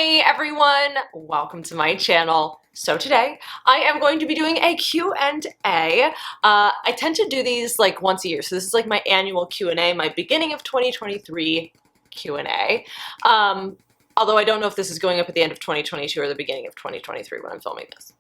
Hey everyone, welcome to my channel. So today I am going to be doing a Q&A. I tend to do these like once a year, so this is like my annual Q&A, my beginning of 2023 Q&A. Although I don't know if this is going up at the end of 2022 or the beginning of 2023 when I'm filming this.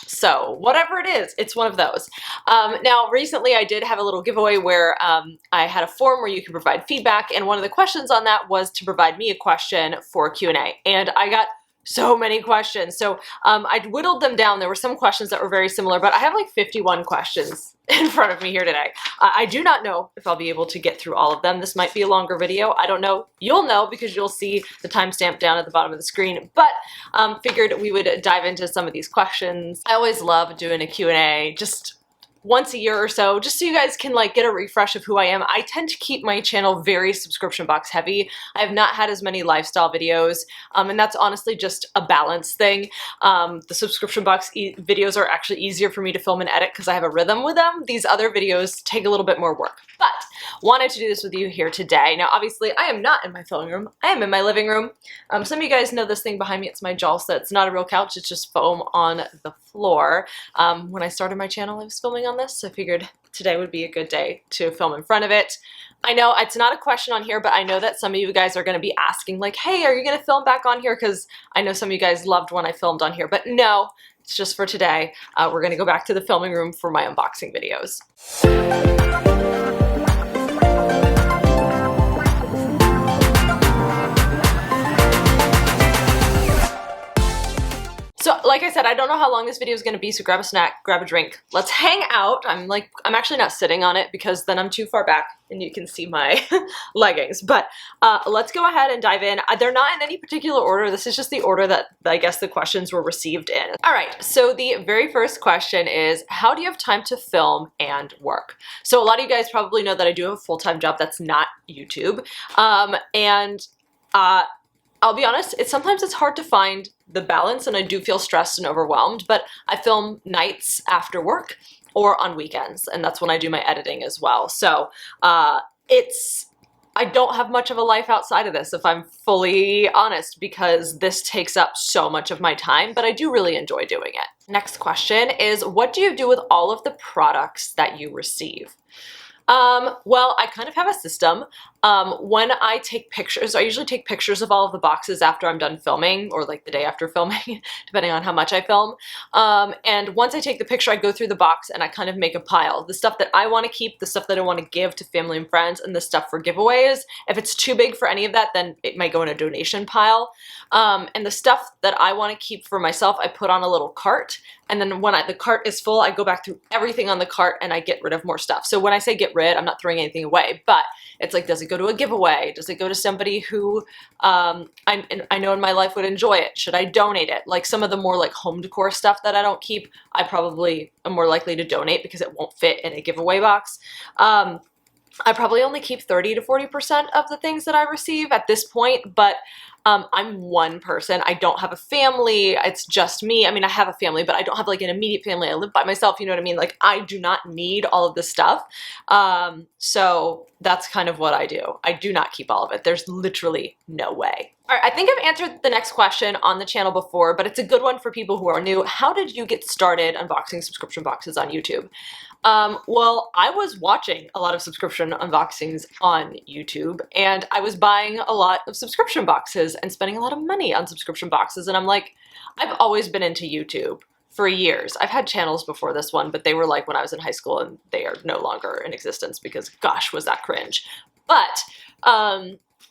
So whatever it is, it's one of those. Now recently I did have a little giveaway where I had a form where you could provide feedback, and one of the questions on that was to provide me a question for Q&A, and I got so many questions. So I whittled them down. There were some questions that were very similar, but I have like 51 questions in front of me here today. I do not know if I'll be able to get through all of them. This might be a longer video. I don't know. You'll know because you'll see the timestamp down at the bottom of the screen, but figured we would dive into some of these questions. I always love doing a Q&A just once a year or so, just so you guys can like get a refresh of who I am. I tend to keep my channel very subscription box heavy. I have not had as many lifestyle videos, and that's honestly just a balance thing. The subscription box videos are actually easier for me to film and edit because I have a rhythm with them. These other videos take a little bit more work, but wanted to do this with you here today. Now, obviously, I am not in my filming room. I am in my living room. Some of you guys know this thing behind me. It's my jaw set. It's not a real couch. It's just foam on the floor. When I started my channel, I was filming on this, so I figured today would be a good day to film in front of it. I know it's not a question on here, but I know that some of you guys are going to be asking like, hey, are you going to film back on here? Because I know some of you guys loved when I filmed on here, but no, it's just for today. We're going to go back to the filming room for my unboxing videos. So like I said, I don't know how long this video is going to be, so grab a snack, grab a drink. Let's hang out. I'm actually not sitting on it because then I'm too far back and you can see my leggings. But let's go ahead and dive in. They're not in any particular order. This is just the order that I guess the questions were received in. All right, so the very first question is, how do you have time to film and work? So a lot of you guys probably know that I do have a full-time job that's not YouTube. I'll be honest, sometimes it's hard to find the balance, and I do feel stressed and overwhelmed, but I film nights after work or on weekends, and that's when I do my editing as well. So I don't have much of a life outside of this, if I'm fully honest, because this takes up so much of my time, but I do really enjoy doing it. Next question is, what do you do with all of the products that you receive? Well, I kind of have a system. When I take pictures, I usually take pictures of all of the boxes after I'm done filming, or like the day after filming, depending on how much I film. And once I take the picture, I go through the box and I kind of make a pile. The stuff that I want to keep, the stuff that I want to give to family and friends, and the stuff for giveaways. If it's too big for any of that, then it might go in a donation pile. And the stuff that I want to keep for myself, I put on a little cart. And then when the cart is full, I go back through everything on the cart and I get rid of more stuff. So when I say get rid, I'm not throwing anything away, but it's like, does it go to a giveaway? Does it go to somebody who I know in my life would enjoy it? Should I donate it? Like some of the more like home decor stuff that I don't keep, I probably am more likely to donate because it won't fit in a giveaway box. I probably only keep 30 to 40% of the things that I receive at this point, but I'm one person. I don't have a family. It's just me. I mean, I have a family, but I don't have like an immediate family. I live by myself. You know what I mean? Like I do not need all of this stuff. So that's kind of what I do. I do not keep all of it. There's literally no way. All right, I think I've answered the next question on the channel before, but it's a good one for people who are new. How did you get started unboxing subscription boxes on YouTube? Well, I was watching a lot of subscription unboxings on YouTube, and I was buying a lot of subscription boxes and spending a lot of money on subscription boxes. And I'm like, I've always been into YouTube for years. I've had channels before this one, but they were like when I was in high school, and they are no longer in existence because gosh, was that cringe. But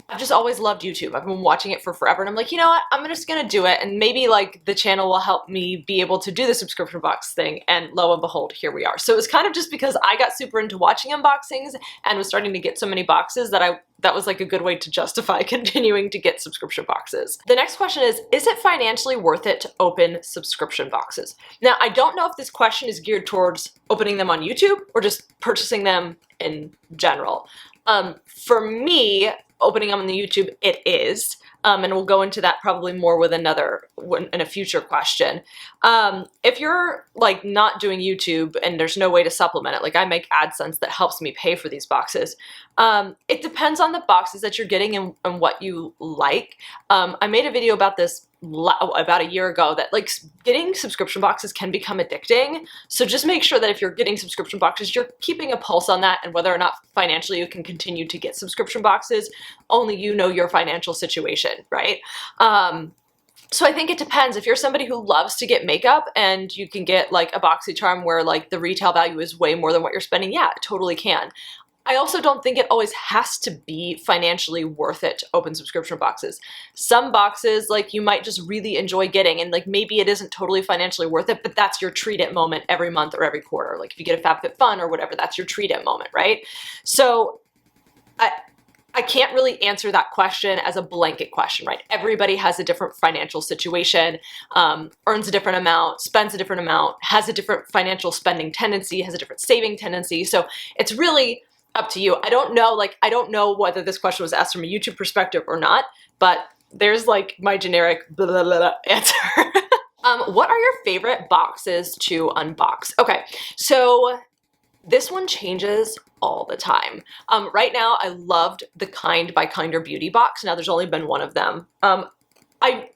I've just always loved YouTube. I've been watching it for forever, and I'm like, you know what? I'm just gonna do it, and maybe like the channel will help me be able to do the subscription box thing, and lo and behold, here we are. So it was kind of just because I got super into watching unboxings and was starting to get so many boxes that that was like a good way to justify continuing to get subscription boxes. The next question is it financially worth it to open subscription boxes? Now, I don't know if this question is geared towards opening them on YouTube or just purchasing them in general. For me, opening them on the YouTube, it is. And we'll go into that probably more with in a future question. If you're like not doing YouTube and there's no way to supplement it, like I make AdSense that helps me pay for these boxes, It depends on the boxes that you're getting and what you like. I made a video about this about a year ago that like getting subscription boxes can become addicting. So just make sure that if you're getting subscription boxes, you're keeping a pulse on that and whether or not financially you can continue to get subscription boxes. Only you know your financial situation, right? So I think it depends. If you're somebody who loves to get makeup and you can get like a BoxyCharm where like the retail value is way more than what you're spending, yeah, it totally can. I also don't think it always has to be financially worth it to open subscription boxes. Some boxes, like you might just really enjoy getting and like maybe it isn't totally financially worth it, but that's your treat it moment every month or every quarter. Like if you get a FabFitFun or whatever, that's your treat it moment, right? So I can't really answer that question as a blanket question, right? Everybody has a different financial situation, earns a different amount, spends a different amount, has a different financial spending tendency, has a different saving tendency. So it's really up to you. I don't know whether this question was asked from a YouTube perspective or not, but there's like my generic blah, blah, blah, blah answer. What are your favorite boxes to unbox? Okay, so this one changes all the time. Right now, I loved the Kind by Kinder Beauty box. Now there's only been one of them. I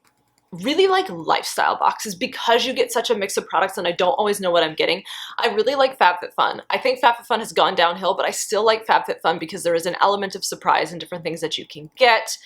really like lifestyle boxes because you get such a mix of products and I don't always know what I'm getting. I really like FabFitFun. I think FabFitFun has gone downhill, but I still like FabFitFun because there is an element of surprise and different things that you can get.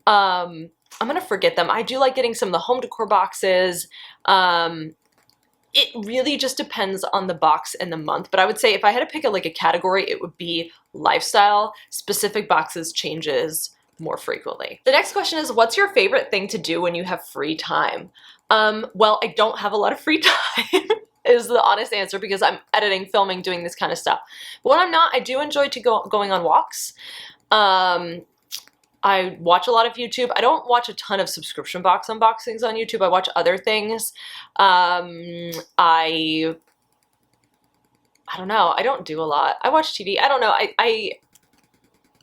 I'm gonna forget them. I do like getting some of the home decor boxes. It really just depends on the box and the month, but I would say if I had to pick a category, it would be lifestyle. Specific boxes changes more frequently. The next question is, what's your favorite thing to do when you have free time? Well, I don't have a lot of free time is the honest answer because I'm editing, filming, doing this kind of stuff. But when I'm not, I do enjoy going on walks. I watch a lot of YouTube. I don't watch a ton of subscription box unboxings on YouTube. I watch other things. I don't know. I don't do a lot. I watch TV. I don't know.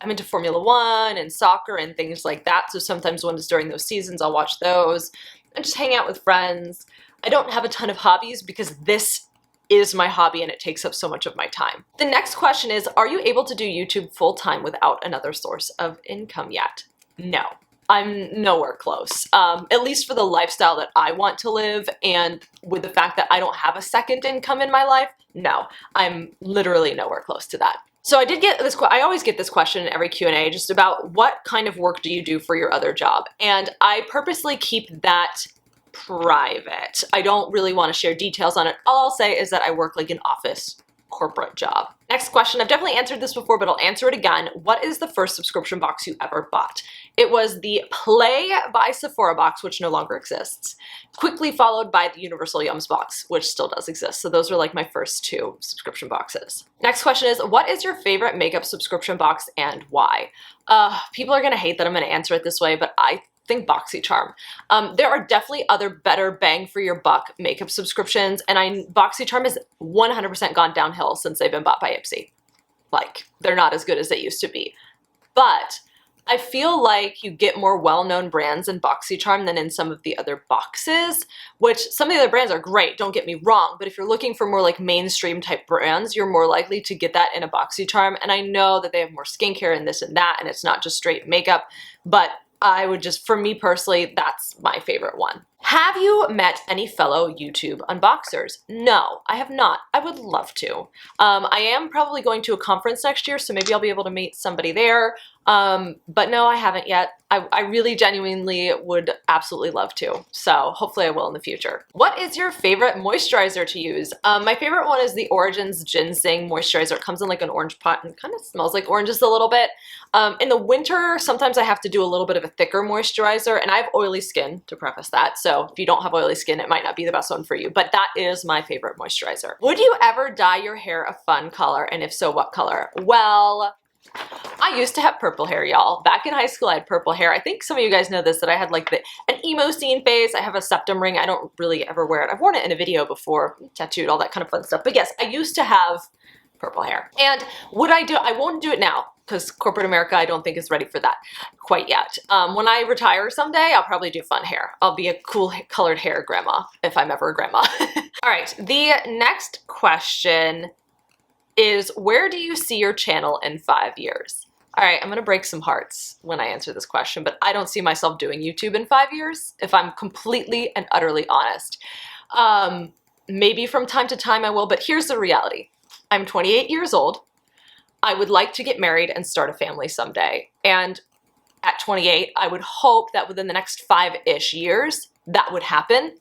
I'm into Formula One and soccer and things like that. So sometimes when it's during those seasons, I'll watch those and just hang out with friends. I don't have a ton of hobbies because this is my hobby and it takes up so much of my time. The next question is, are you able to do YouTube full-time without another source of income yet? No, I'm nowhere close. At least for the lifestyle that I want to live and with the fact that I don't have a second income in my life, no, I'm literally nowhere close to that. So I did get this, I always get this question in every Q&A just about what kind of work do you do for your other job? And I purposely keep that private. I don't really want to share details on it. All I'll say is that I work like an office corporate job. Next question. I've definitely answered this before, but I'll answer it again. What is the first subscription box you ever bought? It was the Play by Sephora box, which no longer exists, quickly followed by the Universal Yums box, which still does exist. So those were like my first two subscription boxes. Next question is, what is your favorite makeup subscription box and why? People are going to hate that I'm going to answer it this way, but I think BoxyCharm. There are definitely other better bang for your buck makeup subscriptions, and BoxyCharm has 100% gone downhill since they've been bought by Ipsy. Like, they're not as good as they used to be. But I feel like you get more well-known brands in BoxyCharm than in some of the other boxes, which some of the other brands are great, don't get me wrong, but if you're looking for more like mainstream type brands, you're more likely to get that in a BoxyCharm. And I know that they have more skincare and this and that, and it's not just straight makeup, but I would just, for me personally, that's my favorite one. Have you met any fellow YouTube unboxers? No, I have not. I would love to. I am probably going to a conference next year, so maybe I'll be able to meet somebody there. But no, I haven't yet. I really genuinely would absolutely love to. So hopefully I will in the future. What is your favorite moisturizer to use? My favorite one is the Origins Ginseng Moisturizer. It comes in like an orange pot and kind of smells like oranges a little bit. In the winter, sometimes I have to do a little bit of a thicker moisturizer, and I have oily skin, to preface that. So if you don't have oily skin, it might not be the best one for you, but that is my favorite moisturizer. Would you ever dye your hair a fun color? And if so, what color? Well, I used to have purple hair, y'all. Back in high school, I had purple hair. I think some of you guys know this, that I had like an emo scene face. I have a septum ring. I don't really ever wear it. I've worn it in a video before, tattooed, all that kind of fun stuff. But yes, I used to have purple hair. And would I do it? I won't do it now because corporate America, I don't think is ready for that quite yet. When I retire someday, I'll probably do fun hair. I'll be a cool colored hair grandma if I'm ever a grandma. All right, the next question is, where do you see your channel in 5 years? All right, I'm gonna break some hearts when I answer this question, but I don't see myself doing YouTube in 5 years, if I'm completely and utterly honest. Maybe from time to time I will, but here's the reality. I'm 28 years old. I would like to get married and start a family someday. And at 28, I would hope that within the next 5-ish years, that would happen.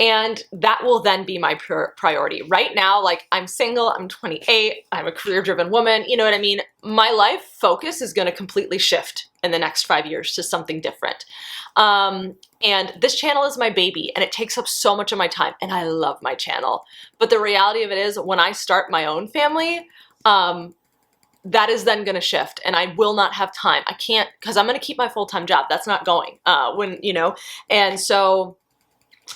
And that will then be my priority. Right now, like, I'm single, I'm 28, I'm a career-driven woman, you know what I mean? My life focus is gonna completely shift in the next 5 years to something different. And this channel is my baby, and it takes up so much of my time, and I love my channel. But the reality of it is, when I start my own family, that is then gonna shift, and I will not have time. I can't, because I'm gonna keep my full-time job. That's not going, and so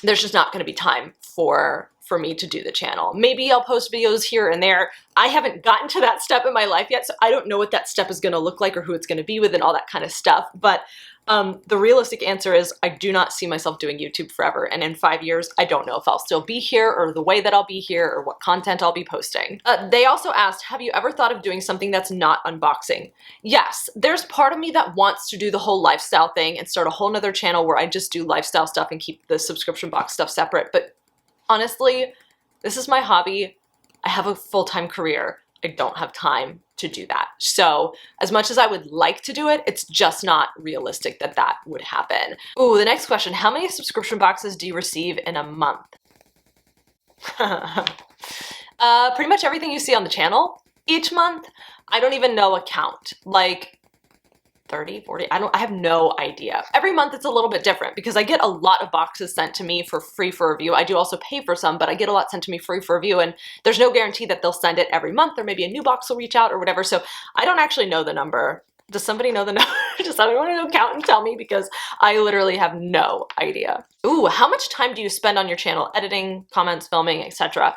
there's just not going to be time for me to do the channel. Maybe I'll post videos here and there. I haven't gotten to that step in my life yet, so I don't know what that step is going to look like or who it's going to be with and all that kind of stuff. But the realistic answer is I do not see myself doing YouTube forever. And in 5 years, I don't know if I'll still be here or the way that I'll be here or what content I'll be posting. They also asked, have you ever thought of doing something that's not unboxing? Yes, there's part of me that wants to do the whole lifestyle thing and start a whole nother channel where I just do lifestyle stuff and keep the subscription box stuff separate. But honestly, this is my hobby. I have a full-time career. I don't have time to do that. So as much as I would like to do it, it's just not realistic that that would happen. Ooh, the next question. How many subscription boxes do you receive in a month? Pretty much everything you see on the channel each month. I don't even know a count. Like 30, 40, I have no idea. Every month it's a little bit different because I get a lot of boxes sent to me for free for review. I do also pay for some, but I get a lot sent to me free for review, and there's no guarantee that they'll send it every month, or maybe a new box will reach out or whatever. So I don't actually know the number. Does somebody know the number? Does anyone want to count and tell me? Because I literally have no idea. Ooh, how much time do you spend on your channel? Editing, comments, filming, etc.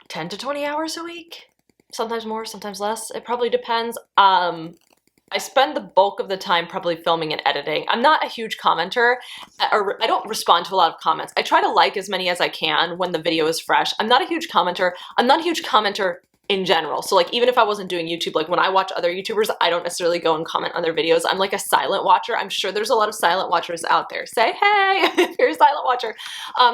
10 to 20 hours a week? Sometimes more, sometimes less. It probably depends. I spend the bulk of the time probably filming and editing. I'm not a huge commenter, or I don't respond to a lot of comments. I try to like as many as I can when the video is fresh. I'm not a huge commenter. I'm not a huge commenter in general. So like, even if I wasn't doing YouTube, like when I watch other YouTubers, I don't necessarily go and comment on their videos. I'm like a silent watcher. I'm sure there's a lot of silent watchers out there. Say, hey, if you're a silent watcher,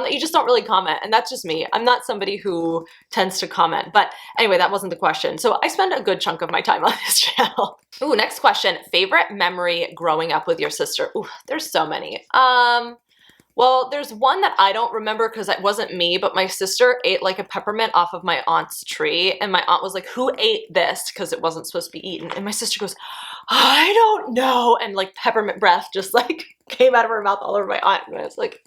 you just don't really comment. And that's just me. I'm not somebody who tends to comment. But anyway, that wasn't the question. So I spend a good chunk of my time on this channel. Ooh, next question. Favorite memory growing up with your sister? Ooh, there's so many. Well, there's one that I don't remember because it wasn't me, but my sister ate like a peppermint off of my aunt's tree, and my aunt was like, who ate this? Because it wasn't supposed to be eaten. And my sister goes, I don't know. And like peppermint breath just like came out of her mouth all over my aunt. And I was like,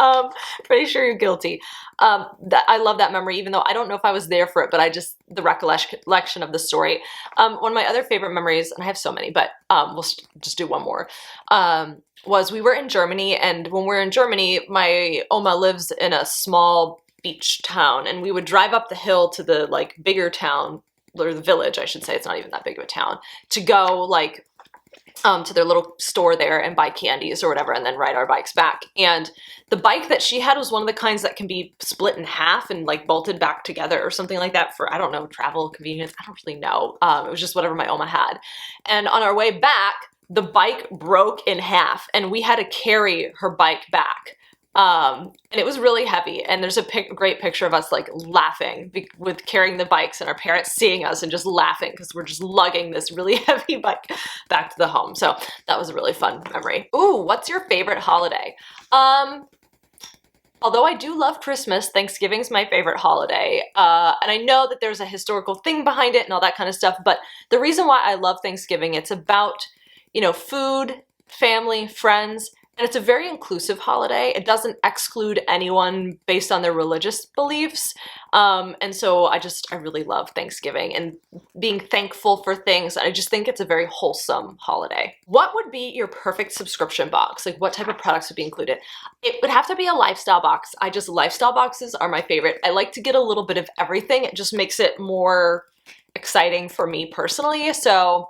pretty sure you're guilty. I love that memory, even though I don't know if I was there for it, but the recollection of the story. One of my other favorite memories, and I have so many, but we'll just do one more, was we were in Germany, and when we're in Germany, my Oma lives in a small beach town, and we would drive up the hill to the like bigger town, or the village, I should say, it's not even that big of a town, to go like to their little store there and buy candies or whatever, and then ride our bikes back. And the bike that she had was one of the kinds that can be split in half and like bolted back together or something like that for, I don't know, travel convenience. I don't really know. It was just whatever my Oma had. And on our way back, the bike broke in half, and we had to carry her bike back. And it was really heavy, and there's a great picture of us like laughing with carrying the bikes and our parents seeing us and just laughing because we're just lugging this really heavy bike back to the home. So that was a really fun memory. Ooh, what's your favorite holiday? Although I do love Christmas, Thanksgiving's my favorite holiday. And I know that there's a historical thing behind it and all that kind of stuff, but the reason why I love Thanksgiving, it's about, you know, food, family, friends, and it's a very inclusive holiday. It doesn't exclude anyone based on their religious beliefs. And so I really love Thanksgiving and being thankful for things. I just think it's a very wholesome holiday. What would be your perfect subscription box? Like, what type of products would be included? It would have to be a lifestyle box. Lifestyle boxes are my favorite. I like to get a little bit of everything. It just makes it more exciting for me personally. So,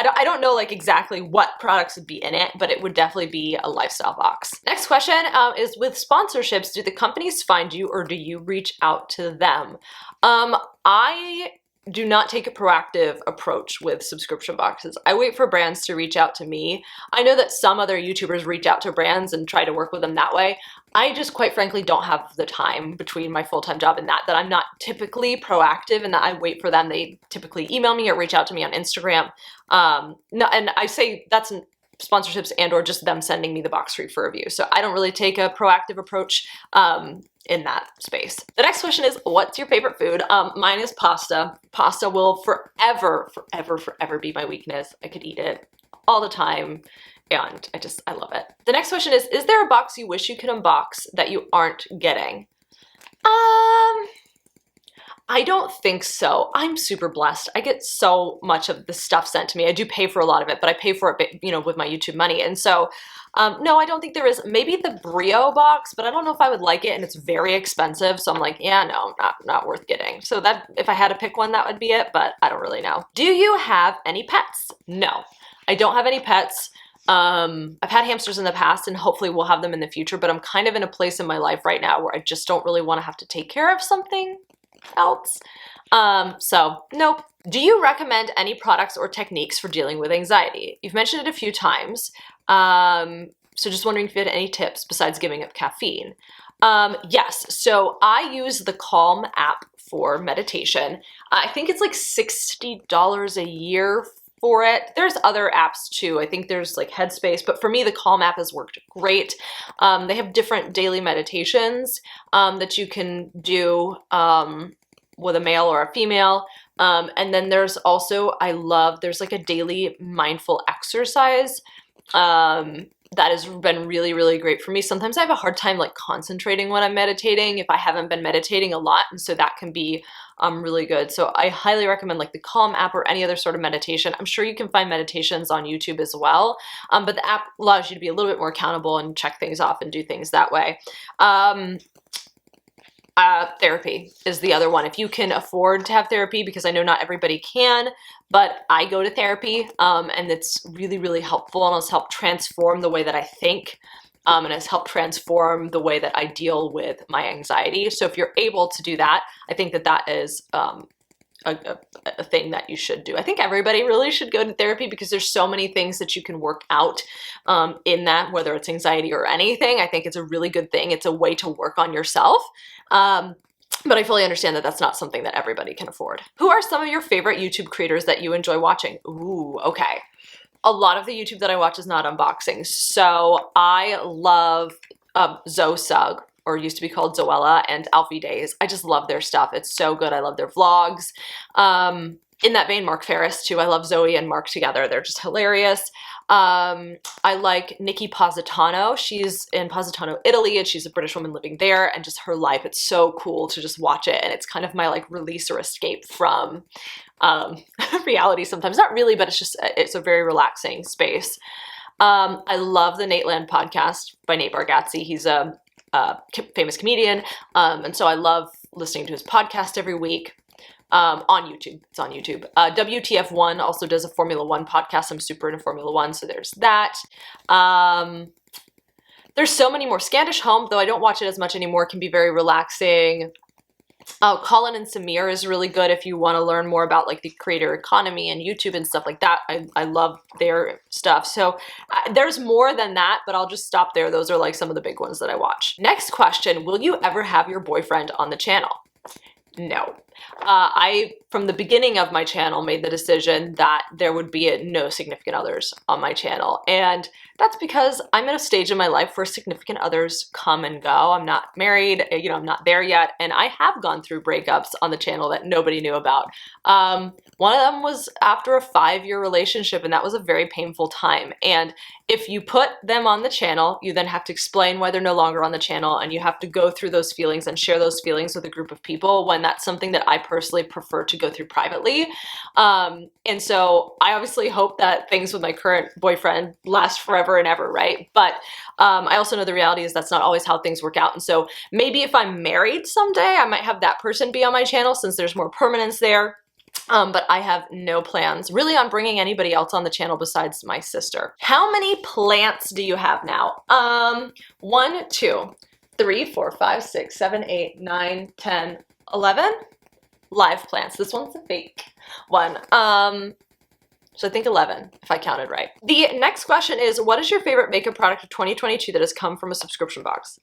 I don't know like exactly what products would be in it, but it would definitely be a lifestyle box. Next question is, with sponsorships, do the companies find you or do you reach out to them? I do not take a proactive approach with subscription boxes. I wait for brands to reach out to me. I know that some other YouTubers reach out to brands and try to work with them that way. I just quite frankly don't have the time between my full-time job and that I'm not typically proactive and that I wait for them. They typically email me or reach out to me on Instagram. No, and I say that's sponsorships and or just them sending me the box free for review. So I don't really take a proactive approach in that space. The next question is, what's your favorite food? Mine is pasta. Pasta will forever be my weakness. I could eat it all the time and I love it. The next question is there a box you wish you could unbox that you aren't getting? I don't think so. I'm super blessed. I get so much of the stuff sent to me. I do pay for a lot of it, but I pay for it, you know, with my YouTube money. And so, no, I don't think there is. Maybe the Brio box, but I don't know if I would like it, and it's very expensive. So I'm like, yeah, no, not worth getting. So that, if I had to pick one, that would be it, but I don't really know. Do you have any pets? No, I don't have any pets. I've had hamsters in the past and hopefully we'll have them in the future, but I'm kind of in a place in my life right now where I just don't really want to have to take care of something else. So nope. Do you recommend any products or techniques for dealing with anxiety? You've mentioned it a few times. So just wondering if you had any tips besides giving up caffeine. Yes. So I use the Calm app for meditation. I think it's like $60 a year for it. There's other apps too. I think there's like Headspace, but for me, the Calm app has worked great. They have different daily meditations that you can do with a male or a female. And then there's also, there's like a daily mindful exercise that has been really, really great for me. Sometimes I have a hard time like concentrating when I'm meditating if I haven't been meditating a lot. And so that can be really good. So I highly recommend like the Calm app or any other sort of meditation. I'm sure you can find meditations on YouTube as well. But the app allows you to be a little bit more accountable and check things off and do things that way. Therapy is the other one. If you can afford to have therapy, because I know not everybody can, but I go to therapy and it's really, really helpful and has helped transform the way that I think and has helped transform the way that I deal with my anxiety. So if you're able to do that, I think that that is a thing that you should do. I think everybody really should go to therapy because there's so many things that you can work out in that, whether it's anxiety or anything. I think it's a really good thing. It's a way to work on yourself. But I fully understand that that's not something that everybody can afford. Who are some of your favorite YouTube creators that you enjoy watching? Ooh, okay. A lot of the YouTube that I watch is not unboxing. So I love Zoe, or used to be called Zoella, and Alfie Days. I just love their stuff. It's so good. I love their vlogs. In that vein, Mark Ferris too. I love Zoe and Mark together. They're just hilarious. I like Nikki Positano. She's in Positano, Italy, and she's a British woman living there, and just her life. It's so cool to just watch it, and it's kind of my like release or escape from reality sometimes. Not really, but it's a very relaxing space. I love the Nateland podcast by Nate Bargatze. He's a famous comedian, and so I love listening to his podcast every week. On YouTube. It's on YouTube. WTF1 also does a Formula One podcast. I'm super into Formula One, so there's that. There's so many more. Scandish Home, though I don't watch it as much anymore, can be very relaxing. Colin and Samir is really good if you want to learn more about like the creator economy and YouTube and stuff like that. I love their stuff. So there's more than that, but I'll just stop there. Those are like some of the big ones that I watch. Next question, will you ever have your boyfriend on the channel? No. I, from the beginning of my channel, made the decision that there would be no significant others on my channel. And that's because I'm at a stage in my life where significant others come and go. I'm not married, you know, I'm not there yet. And I have gone through breakups on the channel that nobody knew about. One of them was after a 5-year relationship, and that was a very painful time. And if you put them on the channel, you then have to explain why they're no longer on the channel, and you have to go through those feelings and share those feelings with a group of people when that's something that I personally prefer to go through privately. And so I obviously hope that things with my current boyfriend last forever and ever, right? But I also know the reality is that's not always how things work out. And so maybe if I'm married someday, I might have that person be on my channel since there's more permanence there. But I have no plans really on bringing anybody else on the channel besides my sister. How many plants do you have now? 1, 2, 3, 4, 5, 6, 7, 8, 9, 10, 11? live plants. This one's a fake one. So I think 11, if I counted right. The next question is, what is your favorite makeup product of 2022 that has come from a subscription box?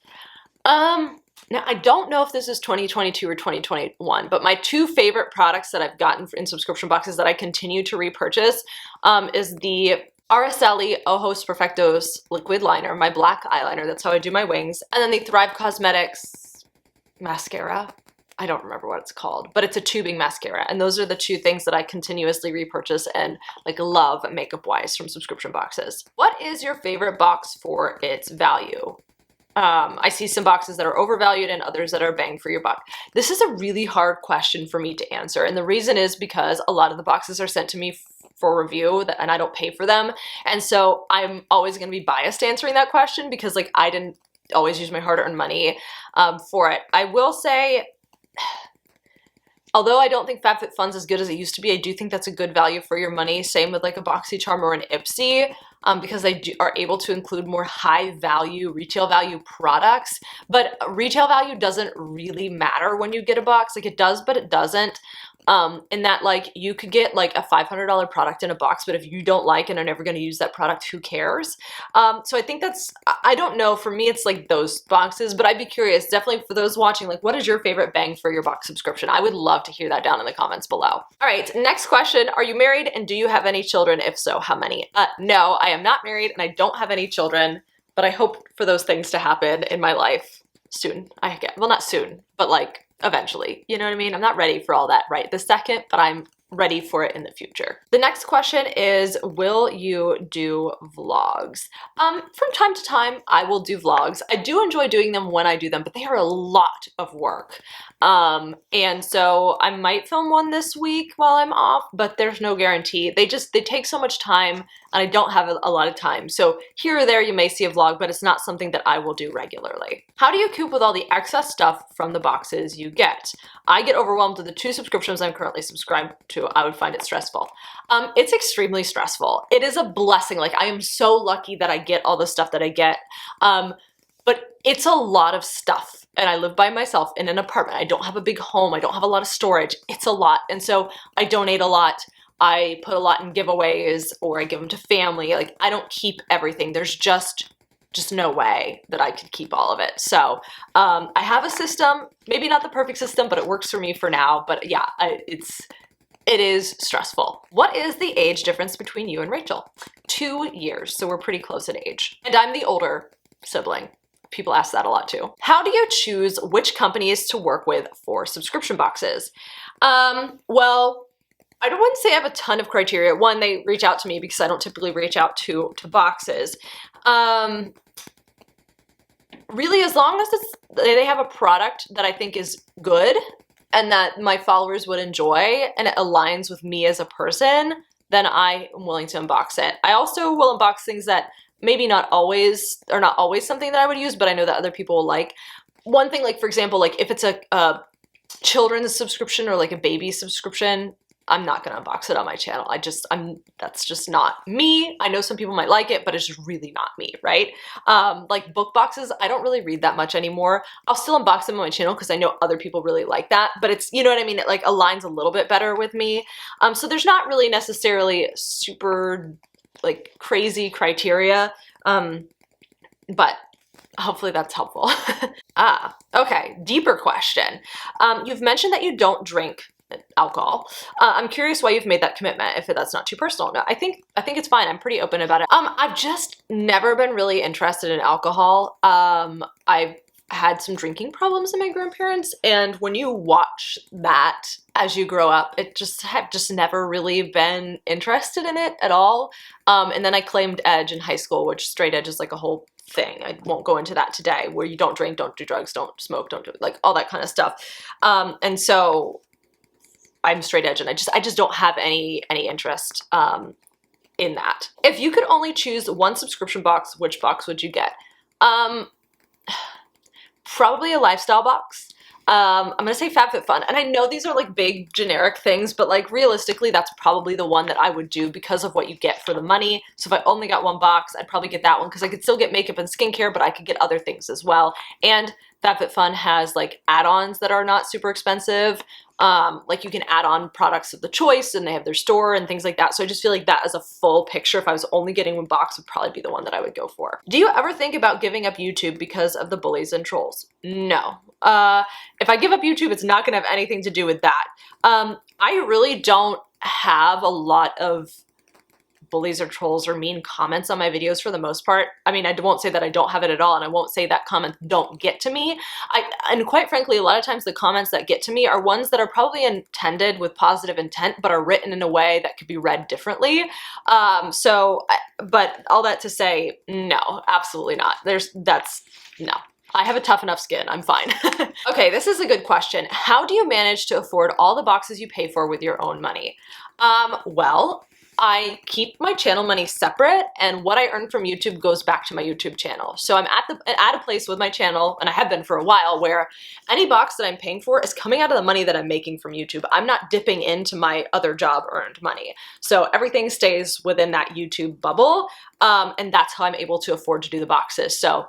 Now I don't know if this is 2022 or 2021, but my two favorite products that I've gotten in subscription boxes that I continue to repurchase is the Araceli Ojos Perfectos liquid liner, my black eyeliner. That's how I do my wings. And then the Thrive Cosmetics mascara. I don't remember what it's called, but it's a tubing mascara. And those are the two things that I continuously repurchase and like love makeup wise from subscription boxes. What is your favorite box for its value? I see some boxes that are overvalued and others that are bang for your buck. This is a really hard question for me to answer. And the reason is because a lot of the boxes are sent to me for review and I don't pay for them. And so I'm always going to be biased answering that question because like I didn't always use my hard-earned money for it. I will say, although I don't think FabFitFun's as good as it used to be, I do think that's a good value for your money. Same with like a BoxyCharm or an Ipsy, because they are able to include more high value, retail value products. But retail value doesn't really matter when you get a box. Like it does, but it doesn't. In that like you could get like a $500 product in a box, but if you don't like and are never going to use that product, who cares? So I think that's, I don't know, for me it's like those boxes, but I'd be curious, definitely for those watching, like what is your favorite bang for your box subscription? I would love to hear that down in the comments below. All right, next question. Are you married and do you have any children? If so, how many? No, I am not married and I don't have any children, but I hope for those things to happen in my life soon. Well, not soon, but like eventually, you know what I mean? I'm not ready for all that right this second, but I'm ready for it in the future. The next question is, will you do vlogs? From time to time, I will do vlogs. I do enjoy doing them when I do them, but they are a lot of work. And so I might film one this week while I'm off, but there's no guarantee. They take so much time and I don't have a lot of time. So here or there you may see a vlog, but it's not something that I will do regularly. How do you cope with all the excess stuff from the boxes you get? I get overwhelmed with the 2 subscriptions I'm currently subscribed to. I would find it stressful. It's extremely stressful. It is a blessing. Like I am so lucky that I get all the stuff that I get. But it's a lot of stuff. And I live by myself in an apartment. I don't have a big home. I don't have a lot of storage. It's a lot. And so I donate a lot. I put a lot in giveaways or I give them to family. Like I don't keep everything. There's just no way that I could keep all of it. So I have a system, maybe not the perfect system, but it works for me for now. But yeah, it is stressful. What is the age difference between you and Rachel? 2 years. So we're pretty close in age. And I'm the older sibling. People ask that a lot too. How do you choose which companies to work with for subscription boxes? Well, I wouldn't say I have a ton of criteria. One, they reach out to me because I don't typically reach out to boxes. Really, as long as they have a product that I think is good and that my followers would enjoy and it aligns with me as a person, then I am willing to unbox it. I also will unbox things that maybe not always something that I would use, but I know that other people will like. One thing, like for example, like if it's a children's subscription or like a baby subscription, I'm not gonna unbox it on my channel. That's just not me. I know some people might like it, but it's just really not me, right? Like book boxes, I don't really read that much anymore. I'll still unbox them on my channel because I know other people really like that, but it's, you know what I mean? It like aligns a little bit better with me. So there's not really necessarily super like crazy criteria, but hopefully that's helpful. Okay, deeper question. You've mentioned that you don't drink alcohol. I'm curious why you've made that commitment, if that's not too personal. No, I think it's fine. I'm pretty open about it. I've just never been really interested in alcohol. I've had some drinking problems in my grandparents, and when you watch that as you grow up, I've just never really been interested in it at all. And then I claimed edge in high school, which straight edge is like a whole thing. I won't go into that today, where you don't drink, don't do drugs, don't smoke, don't do like all that kind of stuff. And so I'm straight edge, and I just don't have any interest in that. If you could only choose one subscription box, which box would you get? Probably a lifestyle box. I'm gonna say FabFitFun, and I know these are like big generic things, but like realistically, that's probably the one that I would do because of what you get for the money. So if I only got one box, I'd probably get that one because I could still get makeup and skincare, but I could get other things as well. And FabFitFun has like add-ons that are not super expensive. Like you can add on products of the choice and they have their store and things like that. So I just feel like that as a full picture, if I was only getting one box, would probably be the one that I would go for. Do you ever think about giving up YouTube because of the bullies and trolls? No. If I give up YouTube, it's not gonna have anything to do with that. I really don't have a lot of bullies or trolls or mean comments on my videos for the most part. I mean, I won't say that I don't have it at all, and I won't say that comments don't get to me. And quite frankly, a lot of times the comments that get to me are ones that are probably intended with positive intent, but are written in a way that could be read differently. But all that to say, no, absolutely not. No. I have a tough enough skin, I'm fine. Okay, this is a good question. How do you manage to afford all the boxes you pay for with your own money? Well, I keep my channel money separate, and what I earn from YouTube goes back to my YouTube channel. So I'm at a place with my channel, and I have been for a while, where any box that I'm paying for is coming out of the money that I'm making from YouTube. I'm not dipping into my other job earned money. So everything stays within that YouTube bubble, and that's how I'm able to afford to do the boxes. So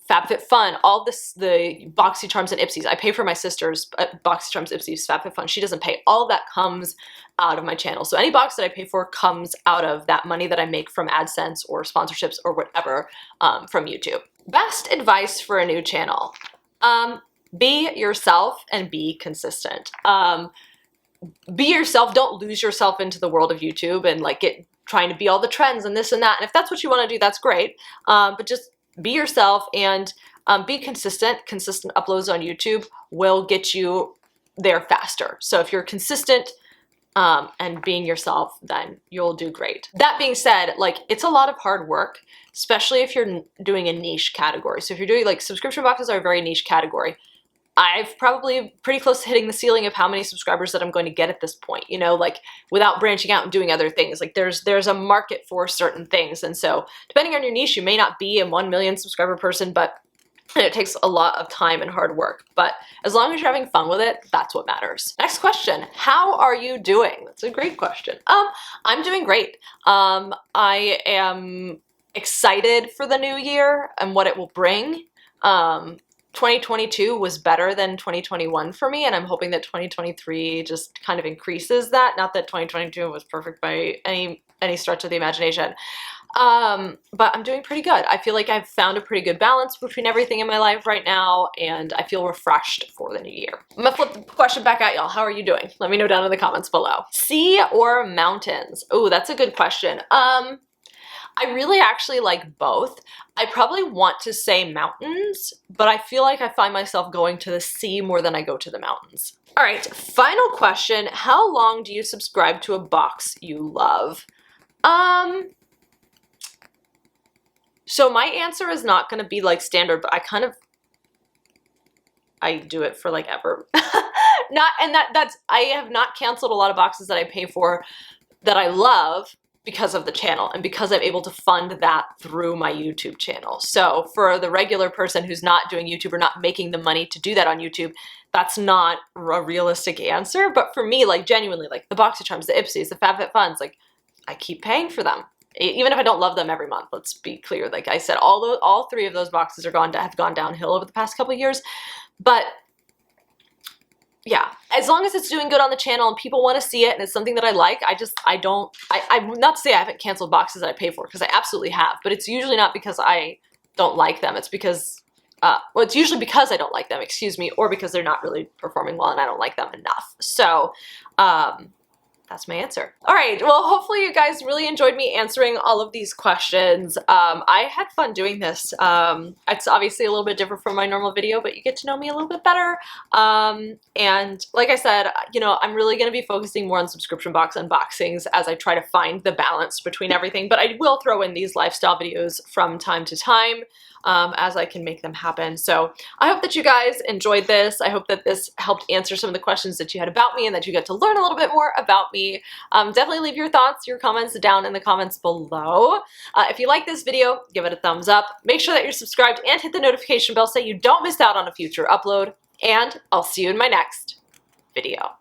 FabFitFun, all this, the BoxyCharms and Ipsies. I pay for my sister's BoxyCharms, Ipsies, FabFitFun. She doesn't pay. All of that comes out of my channel. So any box that I pay for comes out of that money that I make from AdSense or sponsorships or whatever from YouTube. Best advice for a new channel. Be yourself and be consistent. Be yourself. Don't lose yourself into the world of YouTube and like trying to be all the trends and this and that. And if that's what you want to do, that's great. But just be yourself and be consistent. Consistent uploads on YouTube will get you there faster. So if you're consistent and being yourself, then you'll do great. That being said, like it's a lot of hard work, especially if you're doing a niche category. So if you're doing like subscription boxes are a very niche category. I've probably pretty close to hitting the ceiling of how many subscribers that I'm going to get at this point, you know, like without branching out and doing other things. Like there's a market for certain things. And so depending on your niche, you may not be a 1 million subscriber person, but it takes a lot of time and hard work. But as long as you're having fun with it, that's what matters. Next question, how are you doing? That's a great question. I'm doing great. I am excited for the new year and what it will bring. 2022 was better than 2021 for me, and I'm hoping that 2023 just kind of increases that. Not that 2022 was perfect by any stretch of the imagination, but I'm doing pretty good. I feel like I've found a pretty good balance between everything in my life right now, and I feel refreshed for the new year. I'm gonna flip the question back at y'all. How are you doing? Let me know down in the comments below. Sea or mountains? Oh, that's a good question. I really actually like both. I probably want to say mountains, but I feel like I find myself going to the sea more than I go to the mountains. All right, final question. How long do you subscribe to a box you love? So my answer is not gonna be like standard, but I do it for like ever. I have not canceled a lot of boxes that I pay for that I love because of the channel and because I'm able to fund that through my YouTube channel. So for the regular person who's not doing YouTube or not making the money to do that on YouTube, that's not a realistic answer. But for me, like genuinely, like the BoxyCharms, the Ipsies, the FabFitFuns, like I keep paying for them. Even if I don't love them every month, let's be clear. Like I said, all three of those boxes have gone downhill over the past couple of years. But yeah, as long as it's doing good on the channel and people want to see it and it's something that I like, I'm not to say I haven't canceled boxes that I pay for, because I absolutely have, but it's usually not because I don't like them. It's because, well, it's usually because I don't like them, excuse me, or because they're not really performing well and I don't like them enough. So, that's my answer. All right, well, hopefully you guys really enjoyed me answering all of these questions. I had fun doing this. It's obviously a little bit different from my normal video, but you get to know me a little bit better. And like I said, you know, I'm really gonna be focusing more on subscription box unboxings as I try to find the balance between everything, but I will throw in these lifestyle videos from time to time as I can make them happen. So I hope that you guys enjoyed this. I hope that this helped answer some of the questions that you had about me and that you get to learn a little bit more about me. Definitely leave your thoughts, your comments down in the comments below. If you like this video, give it a thumbs up. Make sure that you're subscribed and hit the notification bell so you don't miss out on a future upload. And I'll see you in my next video.